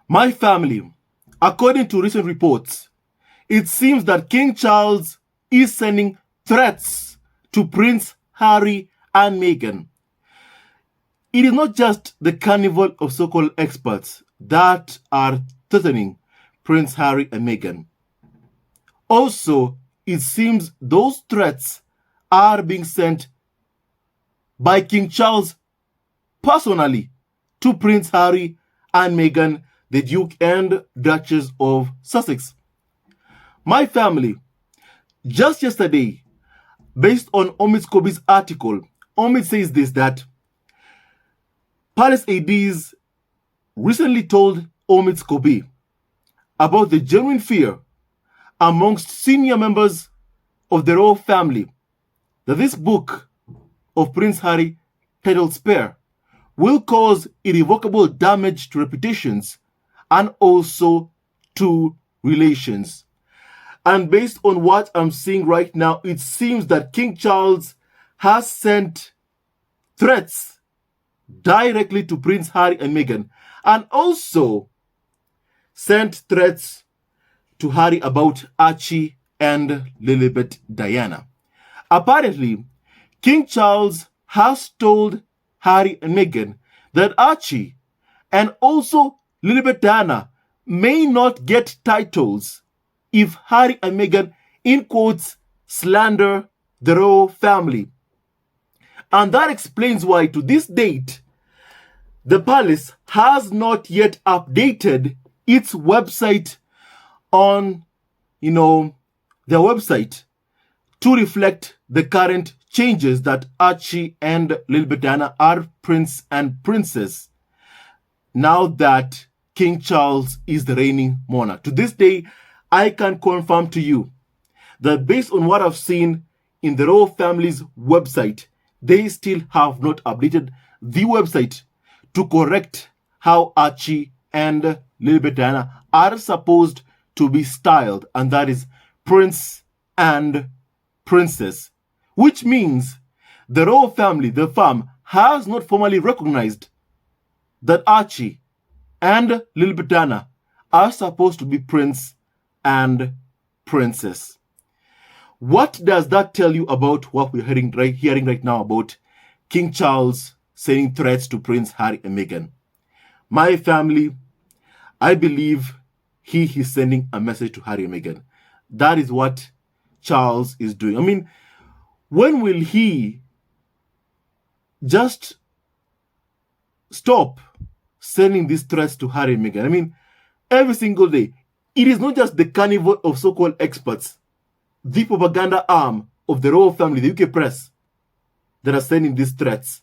My family, according to recent reports, it seems that King Charles is sending threats to Prince Harry and Meghan. It is not just the carnival of so-called experts that are threatening Prince Harry and Meghan. Also, it seems those threats are being sent by King Charles personally to Prince Harry and Meghan, the Duke and Duchess of Sussex. My family, just yesterday, based on Omid Scobie's article, Omid says this, that Palace ADs recently told Omid Scobie about the genuine fear amongst senior members of the royal family that this book of Prince Harry, titled Spare, will cause irrevocable damage to reputations and also to relations. And based on what I'm seeing right now, it seems that King Charles has sent threats directly to Prince Harry and Meghan, and also sent threats to Harry about Archie and Lilibet Diana. Apparently, King Charles has told Harry and Meghan that Archie and also Lilibet Diana may not get titles if Harry and Meghan, in quotes, slander the royal family. And that explains why, to this date, the palace has not yet updated its website on, their website to reflect the current changes that Archie and Lilibet Diana are prince and princess now that King Charles is the reigning monarch. To this day, I can confirm to you that based on what I've seen in the royal family's website, they still have not updated the website to correct how Archie and Lilibet Diana are supposed to be styled, and that is prince and princess, which means the royal family, the fam, has not formally recognized that Archie and Lilibet Diana are supposed to be prince and princess. What does that tell you about what we're hearing right now about King Charles sending threats to Prince Harry and Meghan? My family, I believe he is sending a message to Harry and Meghan. That is what Charles is doing. I mean, when will he just stop sending these threats to Harry and Meghan? I mean, every single day. It is not just the carnival of so-called experts, the propaganda arm of the royal family, the UK press, that are sending these threats.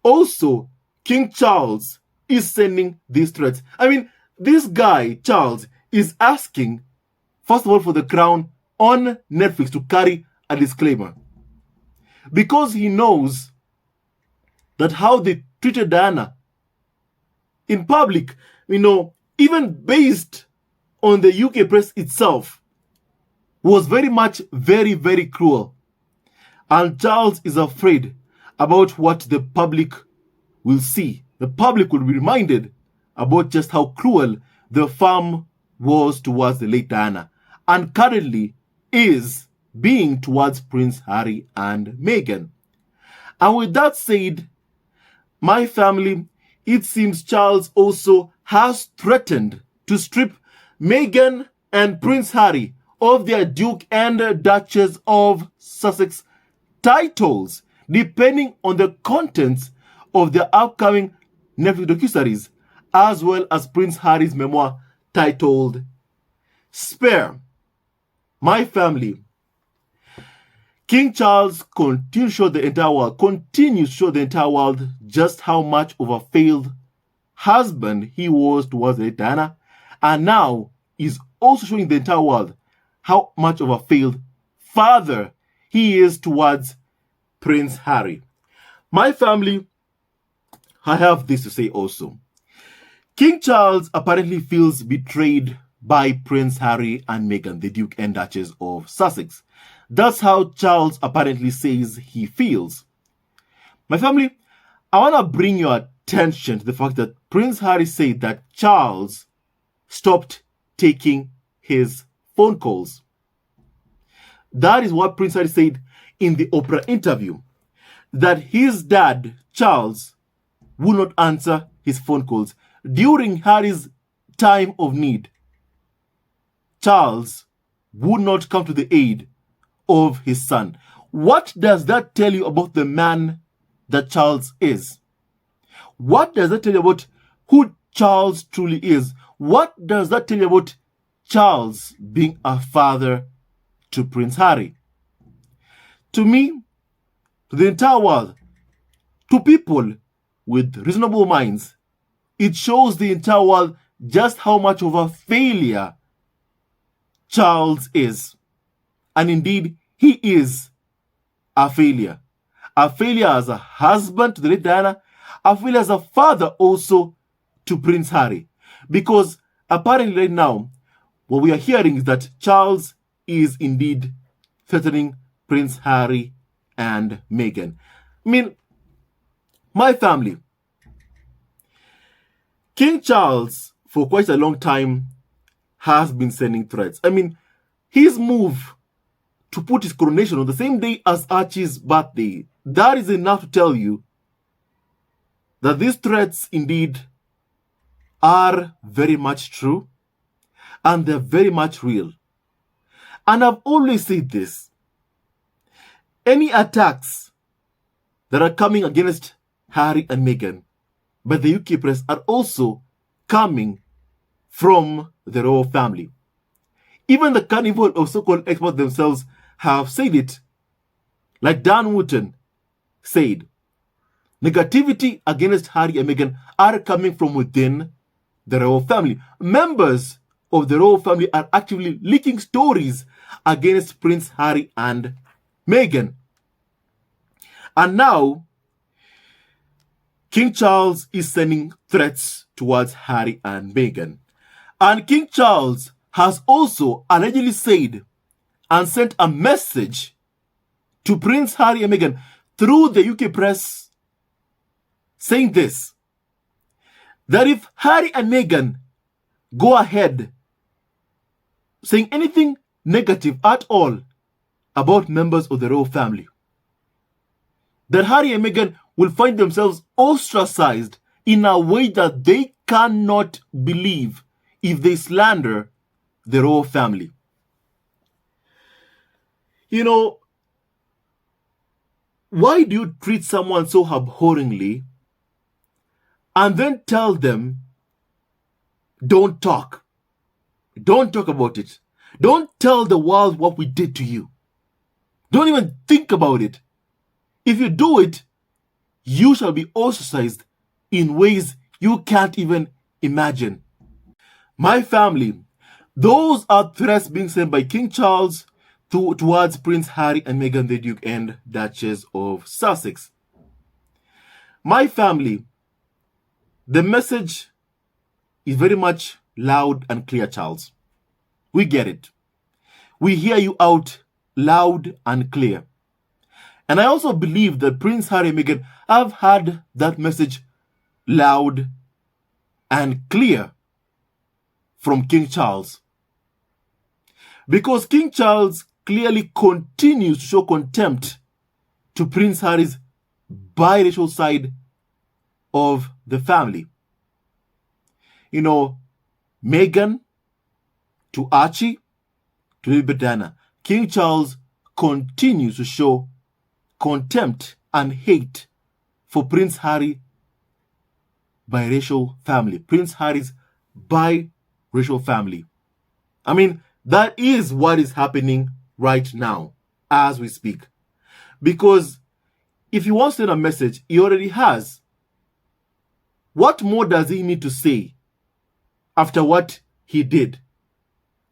Also, King Charles is sending these threats. I mean, this guy, Charles, is asking, first of all, for the Crown on Netflix to carry a disclaimer. Because he knows that how they treated Diana in public, even based on the UK press itself, was very much very, very cruel. And Charles is afraid about what the public will see. The public will be reminded about just how cruel the fam was towards the late Diana, and currently is being towards Prince Harry and Meghan. And with that said, my family, it seems Charles also has threatened to strip Meghan and Prince Harry of their Duke and Duchess of Sussex titles, depending on the contents of their upcoming Netflix docuseries, as well as Prince Harry's memoir titled Spare. My family, King Charles continues to show the entire world just how much of a failed husband he was towards Diana, and now is also showing the entire world how much of a failed father he is towards Prince Harry. My family, I have this to say also. King Charles apparently feels betrayed by Prince Harry and Meghan, the Duke and Duchess of Sussex. That's how Charles apparently says he feels. My family, I want to bring your attention to the fact that Prince Harry said that Charles stopped taking his phone calls. That is what Prince Harry said in the Oprah interview, that his dad, Charles, would not answer his phone calls. During Harry's time of need, Charles would not come to the aid of his son. What does that tell you about the man that Charles is? What does that tell you about who Charles truly is? What does that tell you about Charles being a father to Prince Harry? To me, to the entire world, to people with reasonable minds, it shows the entire world just how much of a failure Charles is. And indeed, he is a failure. A failure as a husband to the late Diana, a failure as a father also to Prince Harry. Because apparently right now, what we are hearing is that Charles is indeed threatening Prince Harry and Meghan. I mean, my family, King Charles, for quite a long time, has been sending threats. I mean, his move to put his coronation on the same day as Archie's birthday, that is enough to tell you that these threats indeed are very much true and they're very much real. And I've always said this: any attacks that are coming against Harry and Meghan by the UK press are also coming from the royal family. Even the carnival of so-called experts themselves have said it. Like Dan Wooten said, negativity against Harry and Meghan are coming from within the royal family. Members of the royal family are actively leaking stories against Prince Harry and Meghan. And now, King Charles is sending threats towards Harry and Meghan. And King Charles has also allegedly said and sent a message to Prince Harry and Meghan through the UK press saying this: that if Harry and Meghan go ahead saying anything negative at all about members of the royal family, that Harry and Meghan will find themselves ostracized in a way that they cannot believe if they slander the royal family. You know, why do you treat someone so abhorrently and then tell them, don't talk? Don't talk about it. Don't tell the world what we did to you. Don't even think about it. If you do it, you shall be ostracized in ways you can't even imagine. My family, those are threats being sent by King Charles towards Prince Harry and Meghan, the Duke and Duchess of Sussex. My family, the message is very much loud and clear, Charles. We get it. We hear you out loud and clear. And I also believe that Prince Harry and Meghan have had that message loud and clear from King Charles. Because King Charles clearly continues to show contempt to Prince Harry's biracial side of the family. You know, Meghan to Archie to Lilibet&Archie, King Charles continues to show contempt and hate for Prince Harry biracial family. Prince Harry's biracial family. I mean, that is what is happening right now as we speak. Because if he wants to send a message, he already has. What more does he need to say after what he did?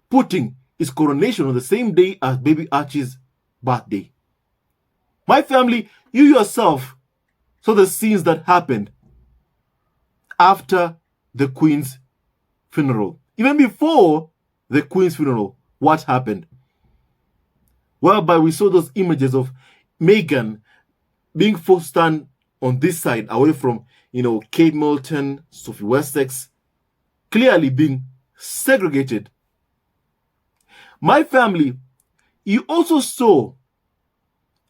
Putting his coronation on the same day as baby Archie's birthday. My family, you yourself saw the scenes that happened after the Queen's funeral. Even before the Queen's funeral, what happened? Whereby we saw those images of Meghan being forced to stand on this side, away from, Kate Middleton, Sophie Wessex, clearly being segregated. My family, you also saw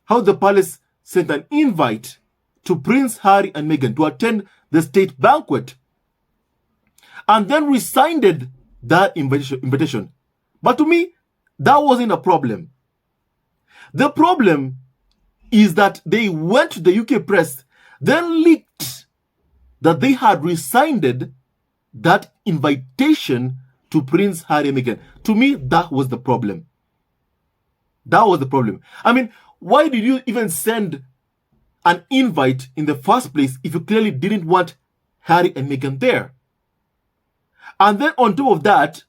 how the palace sent an invite to Prince Harry and Meghan to attend the state banquet and then rescinded that invitation. But to me, that wasn't a problem. The problem is that they went to the UK press, then leaked that they had rescinded that invitation to Prince Harry and Meghan. To me, that was the problem. That was the problem. I mean, why did you even send an invite in the first place if you clearly didn't want Harry and Meghan there? And then on top of that,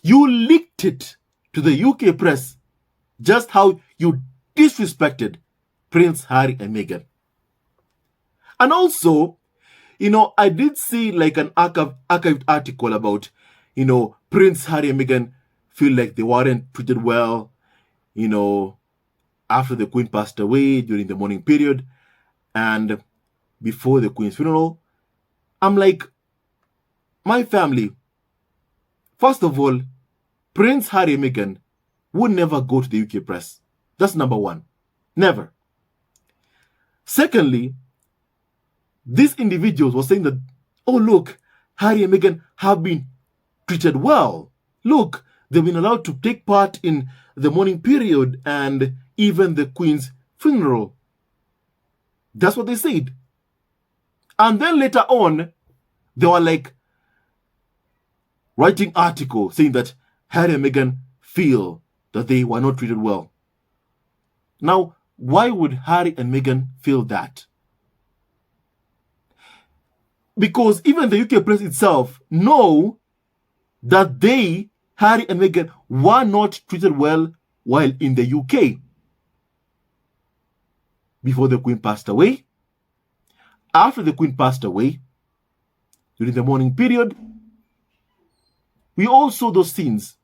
you leaked it to the UK press just how you disrespected Prince Harry and Meghan. And also, I did see like an archived article about, Prince Harry and Meghan feel like they weren't treated well, after the Queen passed away during the mourning period and before the Queen's funeral. I'm like, my family, first of all, Prince Harry and Meghan would never go to the UK press. That's number one. Never. Secondly, these individuals were saying that, oh, look, Harry and Meghan have been treated well. Look, they've been allowed to take part in the mourning period and even the Queen's funeral. That's what they said. And then later on, they were like writing articles saying that Harry and Meghan feel that they were not treated well. Now, why would Harry and Meghan feel that? Because even the UK press itself know that they, Harry and Meghan, were not treated well while in the UK. Before the Queen passed away, after the Queen passed away, during the mourning period, we all saw those scenes.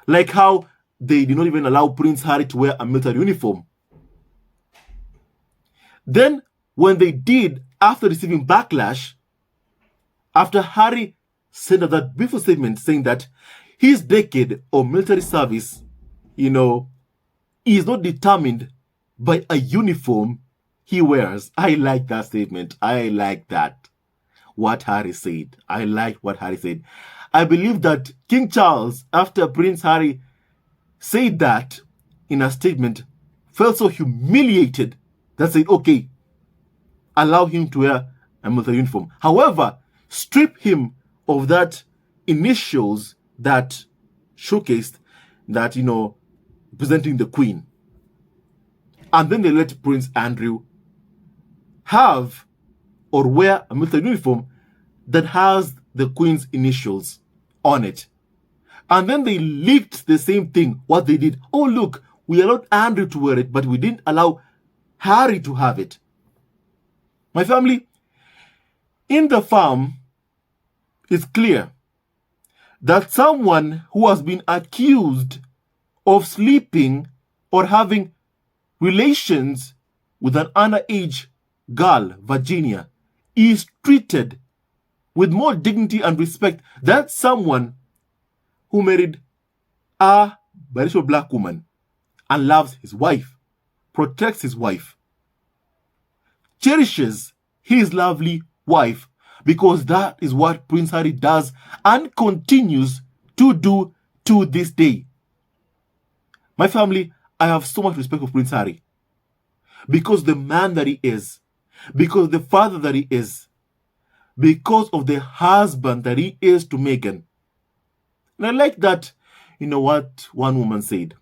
Like how they did not even allow Prince Harry to wear a military uniform. Then, when they did, after receiving backlash, after Harry sent out that beautiful statement saying that his decade of military service, is not determined by a uniform he wears. I like that statement. I like that. What Harry said. I like what Harry said. I believe that King Charles, after Prince Harry said that in a statement, felt so humiliated that said, okay, allow him to wear a military uniform. However, strip him of that initials that showcased that, presenting the Queen. And then they let Prince Andrew have or wear a military uniform that has the Queen's initials on it. And then they leaked the same thing, what they did. Oh, look, we allowed Andrew to wear it, but we didn't allow Harry to have it. My family, in the farm, it's clear that someone who has been accused of sleeping or having relations with an underage girl, Virginia, is treated with more dignity and respect than someone who married a biracial black woman and loves his wife, protects his wife, cherishes his lovely wife, because that is what Prince Harry does and continues to do to this day. My family, I have so much respect for Prince Harry because the man that he is, because the father that he is, because of the husband that he is to Meghan. And I like that, what one woman said.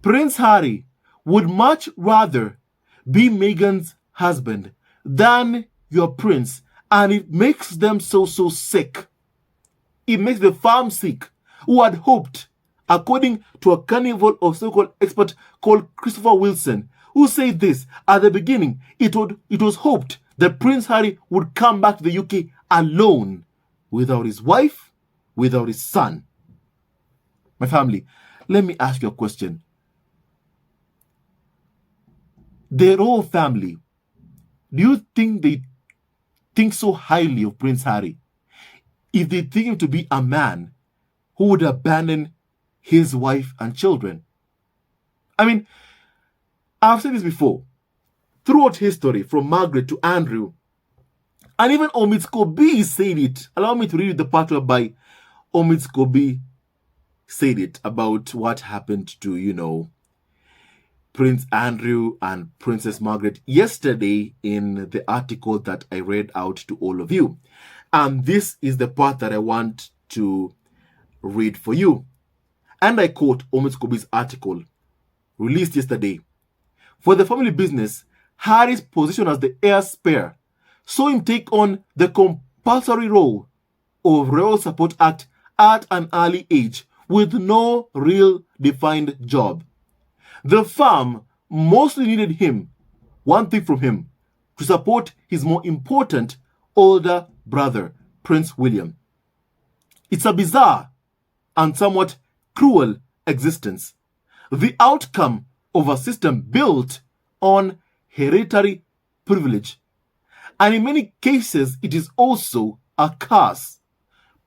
Prince Harry would much rather be Meghan's husband than your prince, and it makes them so sick. It makes the farm sick, who had hoped, according to a carnival of so-called expert called Christopher Wilson, who said this at the beginning. It was hoped that Prince Harry would come back to the UK alone, without his wife, without his son. My family, let me ask you a question. The royal family, do you think they think so highly of Prince Harry? If they think him to be a man who would abandon his wife and children. I mean, I've said this before. Throughout history, from Margaret to Andrew, and even Omid said it. Allow me to read the part whereby Omid said it about what happened to, Prince Andrew and Princess Margaret yesterday in the article that I read out to all of you. And this is the part that I want to read for you. And I quote Omid article released yesterday. For the family business, Harry's position as the heir spare saw him take on the compulsory role of Royal Support Act at an early age with no real defined job. The firm mostly needed one thing from him, to support his more important older brother, Prince William. It's a bizarre and somewhat cruel existence, the outcome of a system built on hereditary privilege. And in many cases, it is also a curse.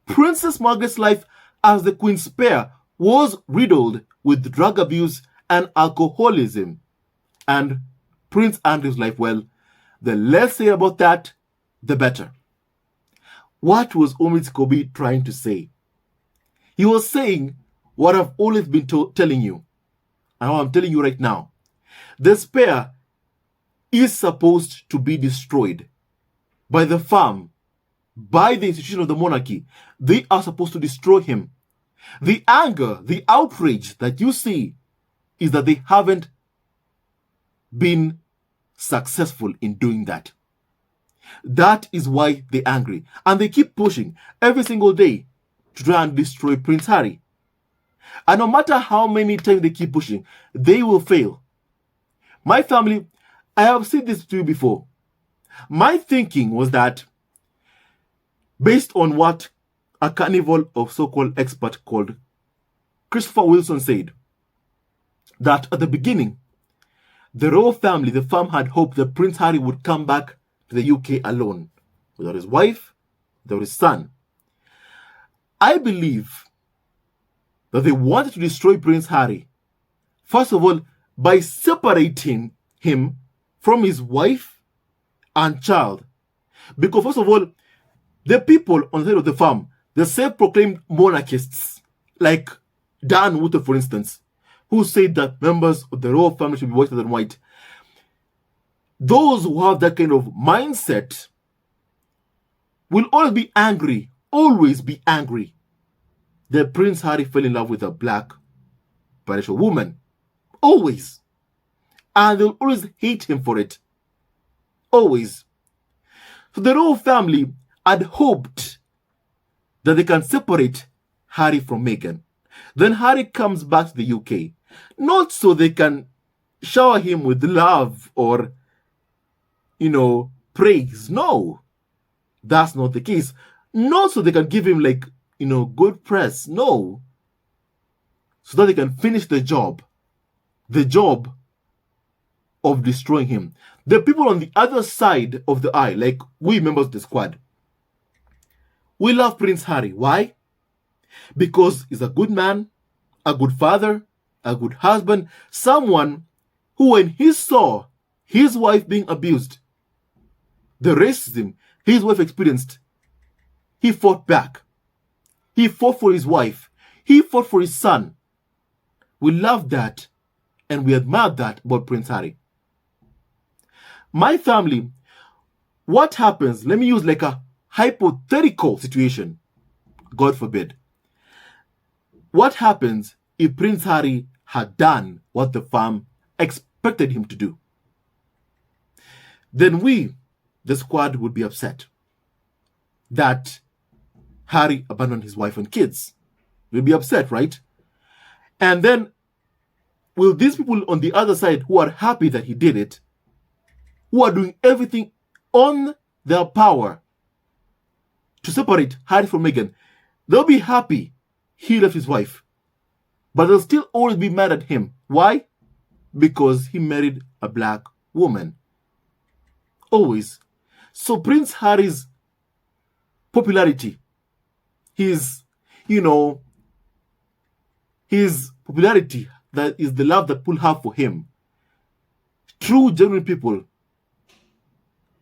Princess Margaret's life as the Queen's spare was riddled with drug abuse and alcoholism. And Prince Andrew's life, well, the less said about that, the better. What was Omid trying to say? He was saying what I've always been telling you, and what I'm telling you right now. The spare is supposed to be destroyed by the firm, by the institution of the monarchy. They are supposed to destroy him. The anger, the outrage that you see is that they haven't been successful in doing that. That is why they're angry. And they keep pushing every single day to try and destroy Prince Harry. And no matter how many times they keep pushing, they will fail. My family, I have said this to you before. My thinking was that, based on what a carnival of so-called expert called Christopher Wilson said, that at the beginning, the royal family, the firm, had hoped that Prince Harry would come back to the UK alone, without his wife, without his son. I believe that they wanted to destroy Prince Harry, first of all, by separating him from his wife and child. Because, first of all, the people on the side of the farm, the self-proclaimed monarchists, like Dan Woother, for instance, who said that members of the royal family should be whiter than white. Those who have that kind of mindset will always be angry that Prince Harry fell in love with a black biracial woman. Always. And they'll always hate him for it. Always. So the royal family had hoped that they can separate Harry from Meghan. Then Harry comes back to the UK. Not so they can shower him with love or, praise. No. That's not the case. Not so they can give him good press. No. So that they can finish the job. The job of destroying him. The people on the other side of the aisle, like we members of the squad, we love Prince Harry. Why? Because he's a good man, a good father, a good husband, someone who, when he saw his wife being abused, the racism his wife experienced, he fought back. He fought for his wife. He fought for his son. We love that and we admire that about Prince Harry. My family, what happens, let me use like a hypothetical situation, God forbid. What happens if Prince Harry had done what the firm expected him to do? Then we, the squad, would be upset that Harry abandoned his wife and kids. We'll be upset, right? And then will these people on the other side who are happy that he did it, who are doing everything on their power to separate Harry from Meghan, they'll be happy he left his wife. But they'll still always be mad at him. Why? Because he married a black woman. Always. So Prince Harry's popularity, his, his popularity, that is the love that people have for him, true, genuine people,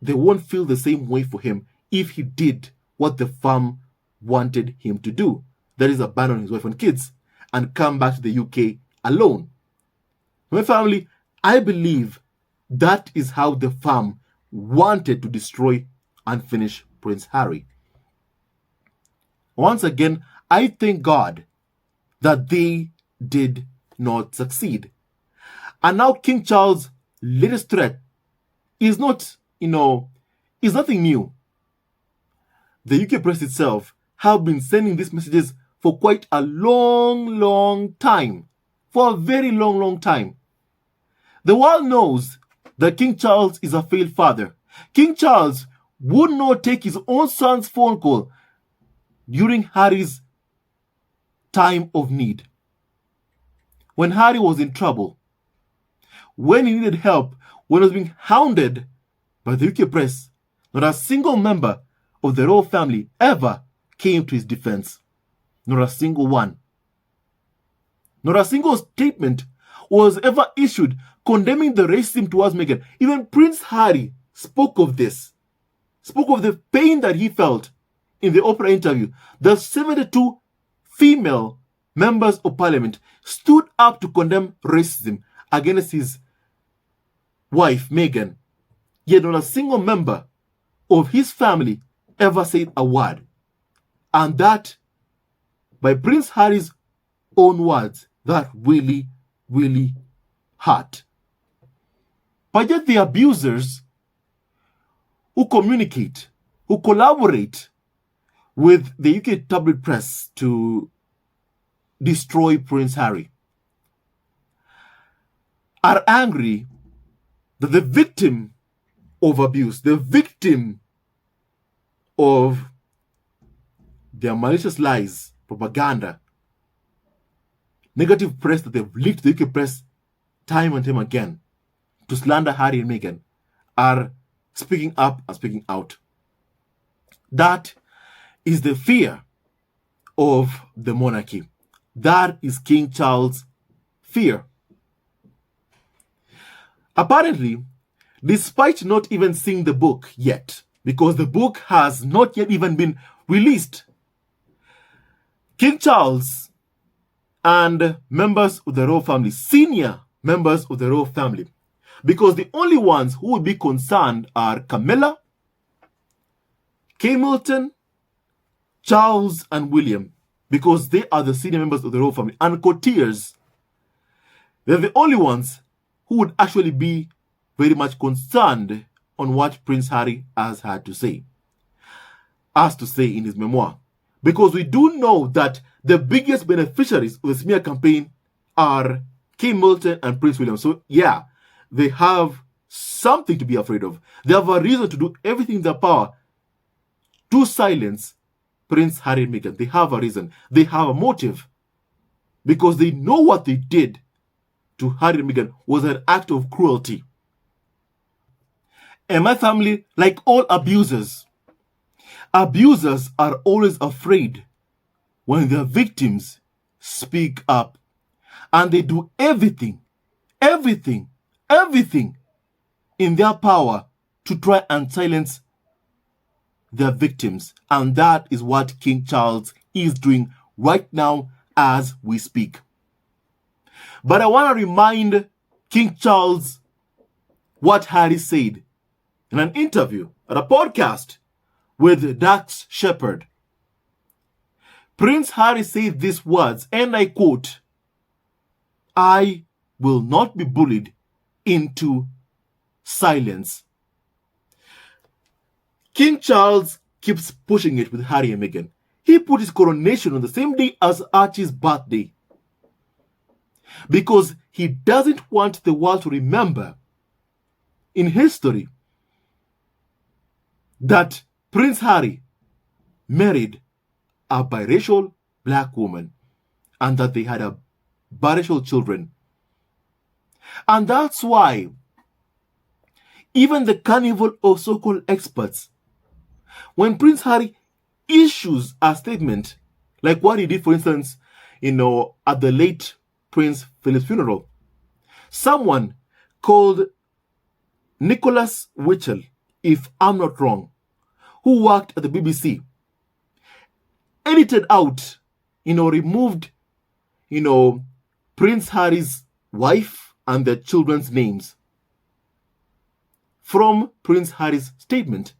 they won't feel the same way for him if he did what the fam wanted him to do. That is, abandon his wife and kids and come back to the UK alone. My family, I believe that is how the fam wanted to destroy and finish Prince Harry. Once again, I thank God that they did not succeed. And now King Charles' latest threat is not, is nothing new. The UK press itself have been sending these messages for quite a long time. For a very long time. The world knows that King Charles is a failed father. King Charles would not take his own son's phone call during Harry's time of need. When Harry was in trouble, when he needed help, when he was being hounded by the UK press, not a single member of the royal family ever came to his defense. Not a single one. Not a single statement was ever issued condemning the racism towards Meghan. Even Prince Harry spoke of this, spoke of the pain that he felt in the Oprah interview. The 72 female members of parliament stood up to condemn racism against his wife, Meghan. Yet not a single member of his family ever said a word. And that, by Prince Harry's own words, that really hurt. But yet the abusers who communicate, who collaborate with the UK tabloid press to destroy Prince Harry, are angry that the victim of abuse, the victim of their malicious lies, propaganda, negative press that they've leaked to the UK press time and time again to slander Harry and Meghan, are speaking up and speaking out. That is the fear of the monarchy. That is King Charles' fear. Apparently, despite not even seeing the book yet, because the book has not yet even been released, King Charles and members of the royal family, senior members of the royal family, because the only ones who would be concerned are Camilla, Kay Milton, Charles, and William, because they are the senior members of the royal family, and courtiers. They're the only ones who would actually be very much concerned on what Prince Harry has to say in his memoir. Because we do know that the biggest beneficiaries of the smear campaign are Kay Milton and Prince William. So yeah, they have something to be afraid of. They have a reason to do everything in their power to silence Prince Harry and Meghan. They have a reason. They have a motive. Because they know what they did to Harry and Meghan was an act of cruelty. And my family, like all abusers are always afraid when their victims speak up. And they do everything in their power to try and silence their victims. And that is what King Charles is doing right now as we speak. But I want to remind King Charles what Harry said in an interview at a podcast with Dax Shepard. Prince Harry said these words, and I quote, "I will not be bullied into silence." King Charles keeps pushing it with Harry and Meghan. He put his coronation on the same day as Archie's birthday because he doesn't want the world to remember in history that Prince Harry married a biracial black woman and that they had biracial children. And that's why even the carnival of so-called experts, when Prince Harry issues a statement, like what he did, for instance, at the late Prince Philip's funeral. Someone called Nicholas Witchell, if I'm not wrong, who worked at the BBC, edited out, removed, Prince Harry's wife and their children's names from Prince Harry's statement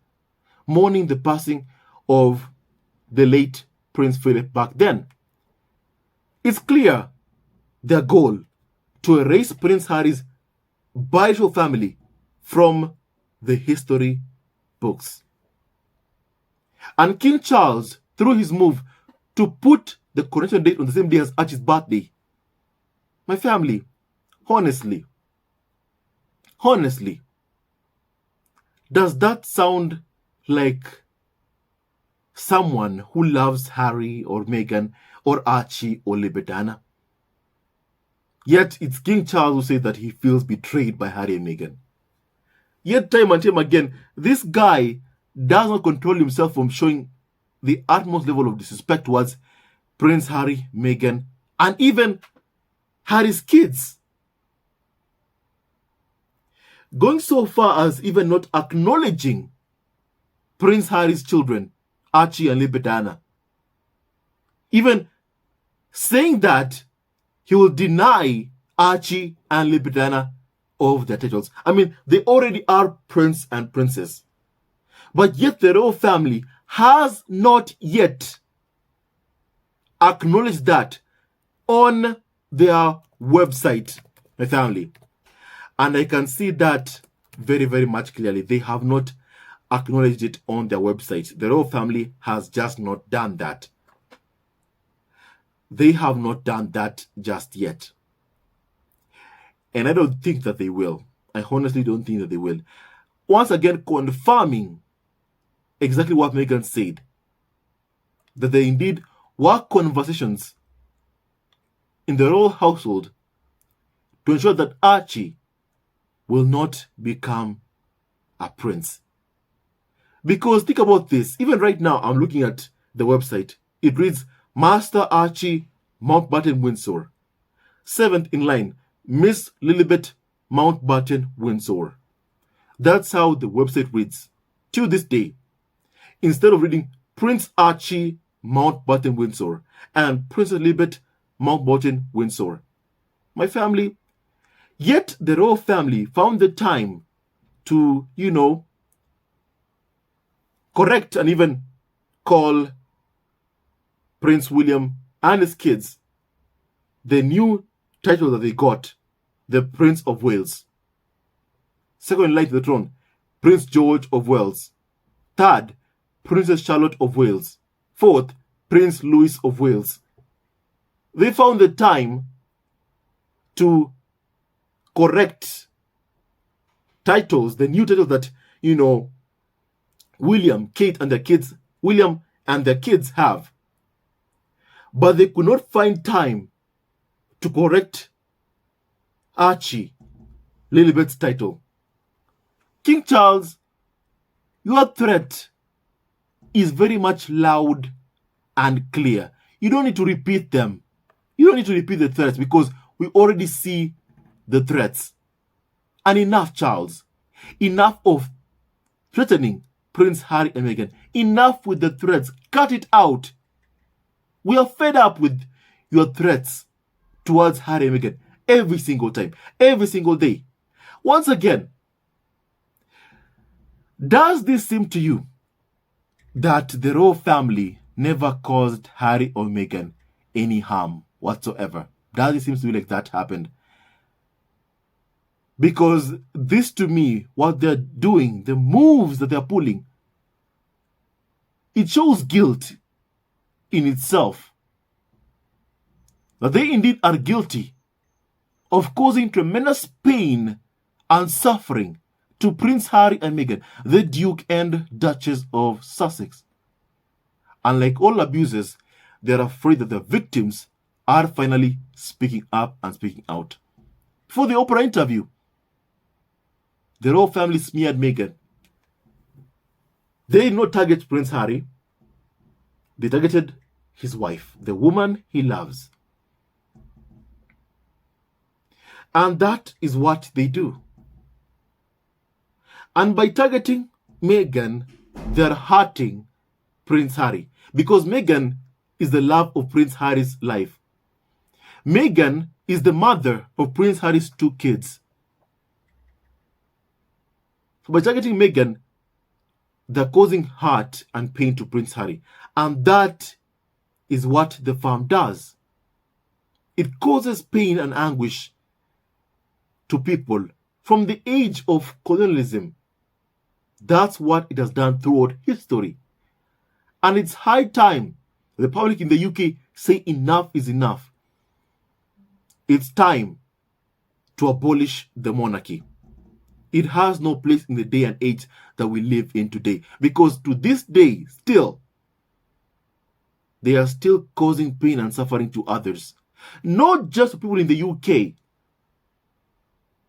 mourning the passing of the late Prince Philip back then. It's clear their goal to erase Prince Harry's biracial family from the history books. And King Charles, through his move to put the coronation date on the same day as Archie's birthday, my family, honestly, does that sound like someone who loves Harry or Meghan or Archie or Lilibet&Anna? Yet it's King Charles who says that he feels betrayed by Harry and Meghan. Yet time and time again, this guy does not control himself from showing the utmost level of disrespect towards Prince Harry, Meghan, and even Harry's kids. Going so far as even not acknowledging Prince Harry's children, Archie and Lilibet&Anna. Even saying that he will deny Archie and Lilibet&Anna of their titles. I mean, they already are prince and princess. But yet the royal family has not yet acknowledged that on their website, my family. And I can see that very, very much clearly. They have not acknowledged it on their website. The royal family has just not done that. They have not done that just yet. And I don't think that they will. I honestly don't think that they will. Once again, confirming exactly what Meghan said, that there indeed were conversations in the royal household to ensure that Archie will not become a prince. Because think about this, even right now, I'm looking at the website. It reads, Master Archie Mountbatten Windsor. 7th in line, Miss Lilibet Mountbatten Windsor. That's how the website reads. To this day, instead of reading Prince Archie Mountbatten Windsor and Princess Lilibet Mountbatten Windsor. My family, yet the royal family found the time to, correct and even call Prince William and his kids the new title that they got, the Prince of Wales. Second in line to the throne, Prince George of Wales. Third, Princess Charlotte of Wales. Fourth, Prince Louis of Wales. They found the time to correct titles, the new titles that, William and their kids have. But they could not find time to correct Archie, Lilibet's title. King Charles, your threat is very much loud and clear. You don't need to repeat them. You don't need to repeat the threats because we already see the threats. And enough, Charles. Enough of threatening Prince Harry and Meghan. Enough with the threats. Cut it out. We are fed up with your threats towards Harry and Meghan every single time, every single day. Once again, does this seem to you that the royal family never caused Harry or Meghan any harm whatsoever? Does it seem to be like that happened? Because this, to me, what they're doing, the moves that they're pulling, it shows guilt in itself. That they indeed are guilty of causing tremendous pain and suffering to Prince Harry and Meghan, the Duke and Duchess of Sussex. And like all abusers, they're afraid that the victims are finally speaking up and speaking out. For the Oprah interview, the royal family smeared Meghan. They did not target Prince Harry. They targeted his wife, the woman he loves. And that is what they do. And by targeting Meghan, they're hurting Prince Harry. Because Meghan is the love of Prince Harry's life. Meghan is the mother of Prince Harry's 2 kids. So by targeting Meghan, they're causing hurt and pain to Prince Harry. And that is what the farm does. It causes pain and anguish to people from the age of colonialism. That's what it has done throughout history. And it's high time the public in the UK say enough is enough. It's time to abolish the monarchy. It has no place in the day and age that we live in today. Because to this day, still, they are still causing pain and suffering to others. Not just to people in the UK,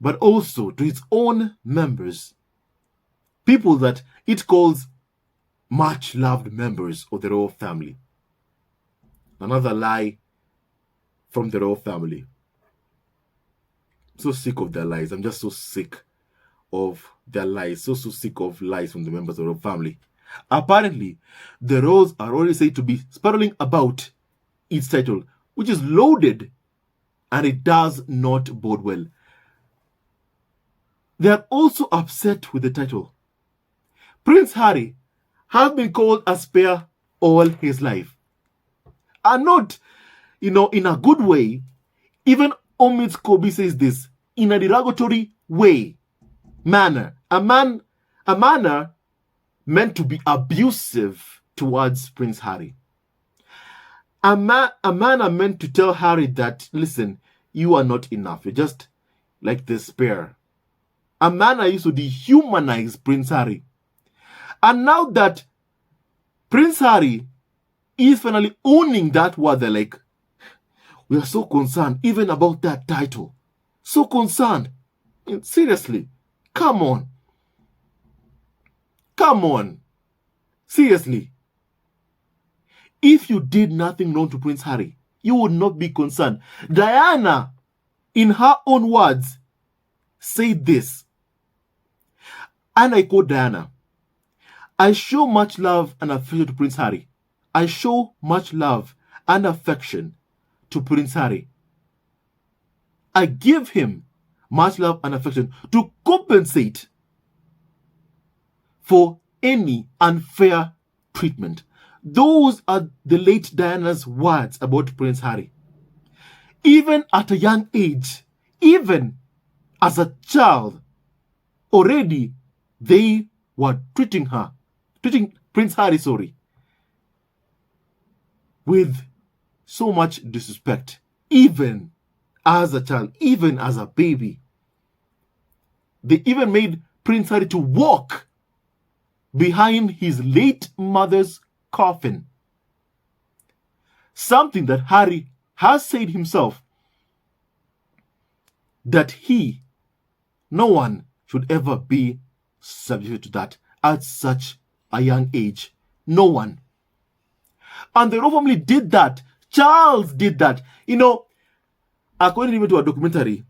but also to its own members. People that it calls much loved members of the royal family. Another lie from the royal family. So sick of their lies. I'm just so sick of their lies. So sick of lies from the members of the royal family. Apparently, the royals are already said to be spiraling about its title, which is loaded, and it does not bode well. They are also upset with the title. Prince Harry has been called a spare all his life. And not, in a good way. Even Omid Kobi says this in a derogatory manner. A manner meant to be abusive towards Prince Harry. A manner meant to tell Harry that, listen, you are not enough. You're just like the spare. A manner used to dehumanize Prince Harry. And now that Prince Harry is finally owning that word, they're like, we are so concerned even about that title. So concerned. Seriously. Come on. Come on. Seriously. If you did nothing wrong to Prince Harry, you would not be concerned. Diana, in her own words, said this. And I quote Diana, I show much love and affection to Prince Harry. I show much love and affection to Prince Harry. I give him much love and affection to compensate for any unfair treatment. Those are the late Diana's words about Prince Harry. Even at a young age, even as a child, already they were treating Prince Harry, with so much disrespect. Even as a child, even as a baby. They even made Prince Harry to walk behind his late mother's coffin. Something that Harry has said himself, that no one should ever be subject to that at such a young age. No one. And the royal family did that. Charles did that. According even to a documentary,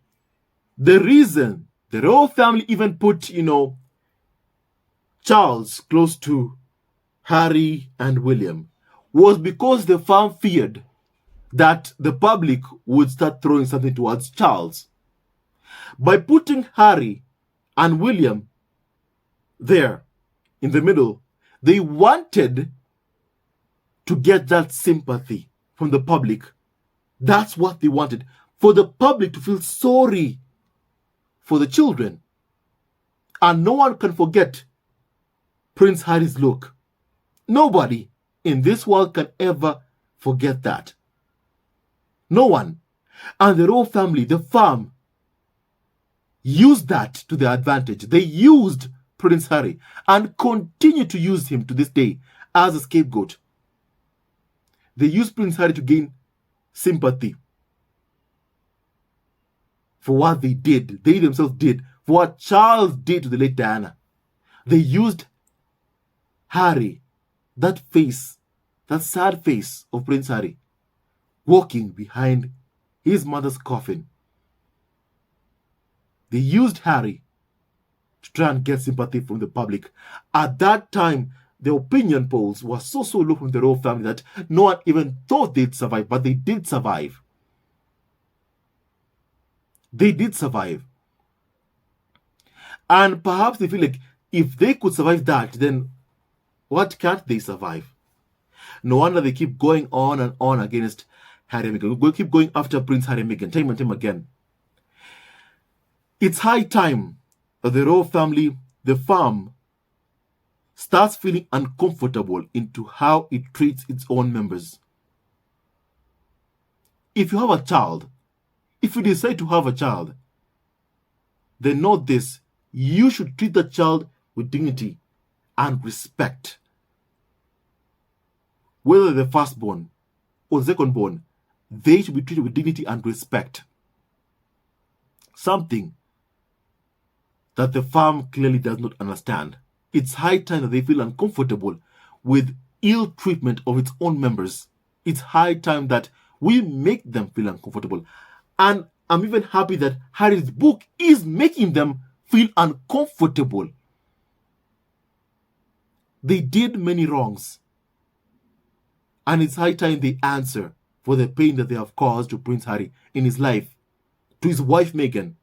the reason the royal family even put, Charles close to Harry and William was because the farm feared that the public would start throwing something towards Charles. By putting Harry and William there in the middle, they wanted to get that sympathy from the public. That's what they wanted. For the public to feel sorry for the children. And no one can forget Prince Harry's look. Nobody in this world can ever forget that. No one. And the royal family, the farm, used that to their advantage. They used Prince Harry and continue to use him to this day as a scapegoat. They used Prince Harry to gain sympathy for what they did. They themselves did. For what Charles did to the late Diana. They used Harry, that face, that sad face of Prince Harry, walking behind his mother's coffin. They used Harry to try and get sympathy from the public. At that time, the opinion polls were so low from the royal family that no one even thought they'd survive, but they did survive. They did survive. And perhaps they feel like if they could survive that, then what can't they survive? No wonder they keep going on and on against Harry and Meghan. We'll keep going after Prince Harry and Meghan, time and time again. It's high time that the royal family, the farm, starts feeling uncomfortable into how it treats its own members. If you have a child, if you decide to have a child, then know this: you should treat the child with dignity and respect. Whether the firstborn or the secondborn, they should be treated with dignity and respect. Something that the farm clearly does not understand. It's high time that they feel uncomfortable with ill treatment of its own members. It's high time that we make them feel uncomfortable. And I'm even happy that Harry's book is making them feel uncomfortable. They did many wrongs. And it's high time they answer for the pain that they have caused to Prince Harry in his life, to his wife Meghan.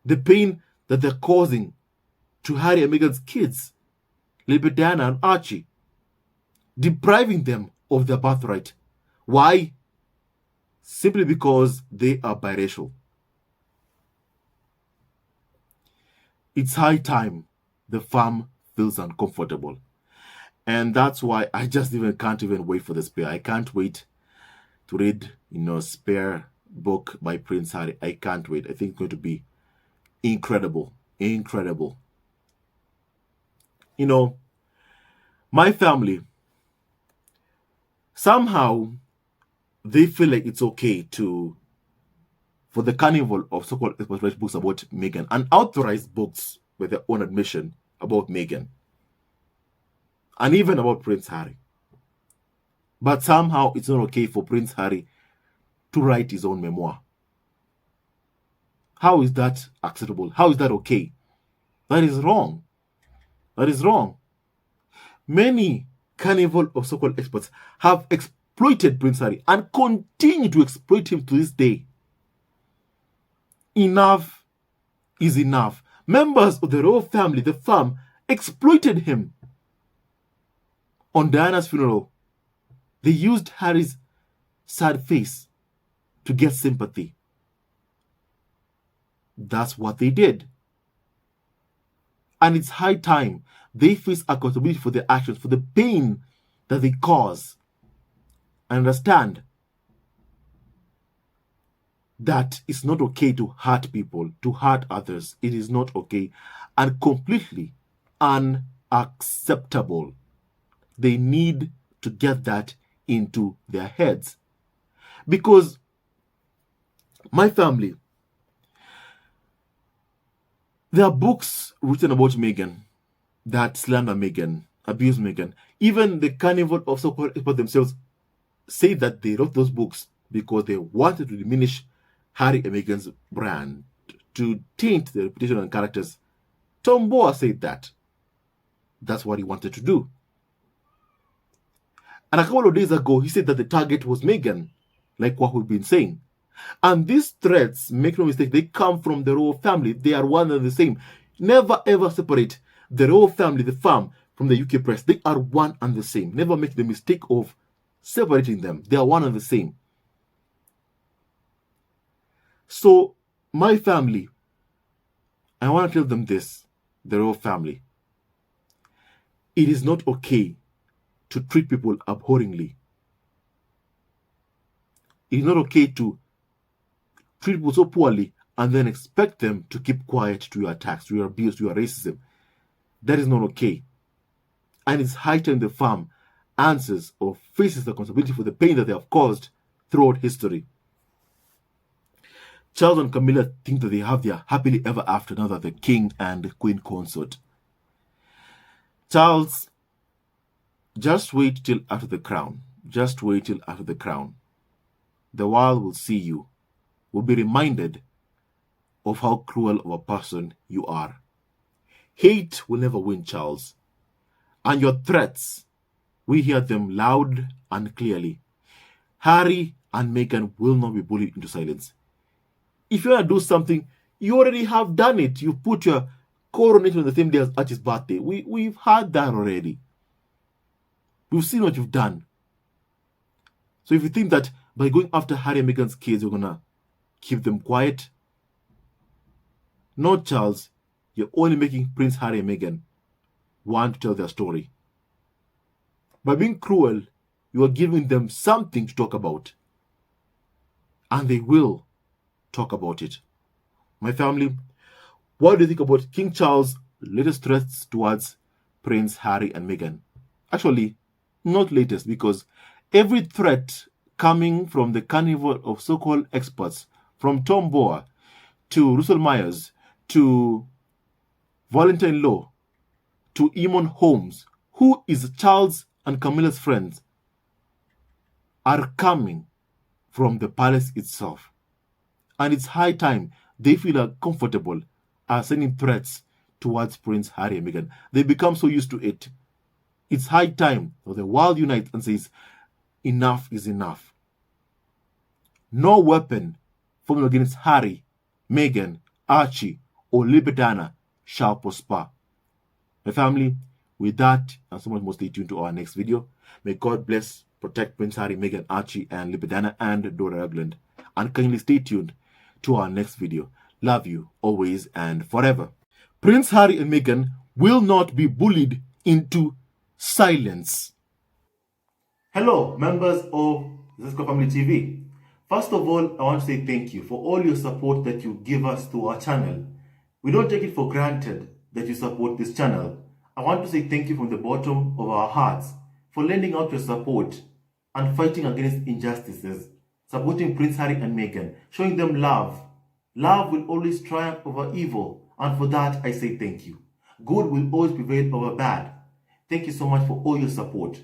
The pain that they're causing to Harry and Meghan's kids, Lilibet&Archie, depriving them of their birthright. Why? Simply because they are biracial. It's high time the farm feels uncomfortable. And that's why I just can't even wait for the Spare. I can't wait to read, Spare book by Prince Harry. I can't wait. I think it's going to be incredible. Incredible. My family, somehow they feel like it's okay for the carnival of so-called expository books about Meghan, unauthorized books with their own admission about Meghan, and even about Prince Harry. But somehow it's not okay for Prince Harry to write his own memoir. How is that acceptable? How is that okay? That is wrong. That is wrong. Many carnival of so-called experts have exploited Prince Harry and continue to exploit him to this day. Enough is enough. Members of the royal family, the farm, exploited him. On Diana's funeral, they used Harry's sad face to get sympathy. That's what they did. And it's high time they face accountability for their actions, for the pain that they cause. And understand that it's not okay to hurt people, to hurt others. It is not okay and completely unacceptable. They need to get that into their heads. Because my family, there are books written about Meghan that slander Meghan, abuse Meghan. Even the carnival of so-called experts themselves say that they wrote those books because they wanted to diminish Harry and Meghan's brand, to taint their reputation and characters. Tom Boer said that. That's what he wanted to do. And a couple of days ago, he said that the target was Meghan, like what we've been saying. And these threats, make no mistake, they come from the royal family. They are one and the same. Never ever separate the royal family, the farm, from the UK press. They are one and the same. Never make the mistake of separating them. They are one and the same. So, my family, I want to tell them this, the royal family. It is not okay to treat people abhorringly. It is not okay to treat people so poorly and then expect them to keep quiet to your attacks, to your abuse, to your racism. That is not okay. And it's high time the farm answers or faces the responsibility for the pain that they have caused throughout history. Charles and Camilla think that they have their happily ever after now that the king and the queen consort. Charles, just wait till after the crown. Just wait till after the crown. The world will see you, will be reminded of how cruel of a person you are. Hate will never win, Charles. And your threats, we hear them loud and clearly. Harry and Meghan will not be bullied into silence. If you want to do something, you already have done it. You put your coronation on the same day as Archie's birthday. We've had that already. We've seen what you've done. So if you think that by going after Harry and Meghan's kids, you're going to keep them quiet, no, Charles. You're only making Prince Harry and Meghan want to tell their story. By being cruel, you are giving them something to talk about. And they will talk about it. My family, what do you think about King Charles' latest threats towards Prince Harry and Meghan? Actually, not latest, because every threat coming from the carnival of so-called experts, from Tom Boer to Russell Myers to Valentine Law to Eamon Holmes, who is Charles and Camilla's friends, are coming from the palace itself. And it's high time they feel comfortable sending threats towards Prince Harry and Meghan. They become so used to it. It's high time that the world unites and says, enough is enough. No weapon formed against Harry, Meghan, Archie, or Lilibet&Archie shall prosper. My family, with that and so much more, stay tuned to our next video. May God bless, protect Prince Harry, Meghan, Archie, and Lilibet&Archie and Dora Ragland. And kindly stay tuned to our next video. Love you always and forever. Prince Harry and Meghan will not be bullied into silence. Hello, members of Zesco Family TV. First of all, I want to say thank you for all your support that you give us to our channel. We don't take it for granted that you support this channel. I want to say thank you from the bottom of our hearts for lending out your support and fighting against injustices, supporting Prince Harry and Meghan, showing them love. Love will always triumph over evil, and for that I say thank you. Good will always prevail over bad. Thank you so much for all your support.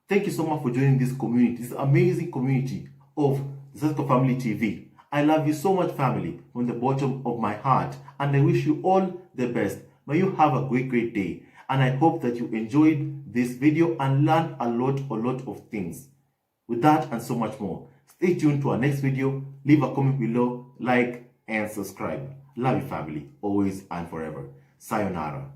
Thank you so much for joining this community, this amazing community of Zesco Family TV. I love you so much, family, from the bottom of my heart, and I wish you all the best. May you have a great day, and I hope that you enjoyed this video and learned a lot of things. With that and so much more, stay tuned to our next video. Leave a comment below, like, and subscribe. Love you, family, always and forever. Sayonara.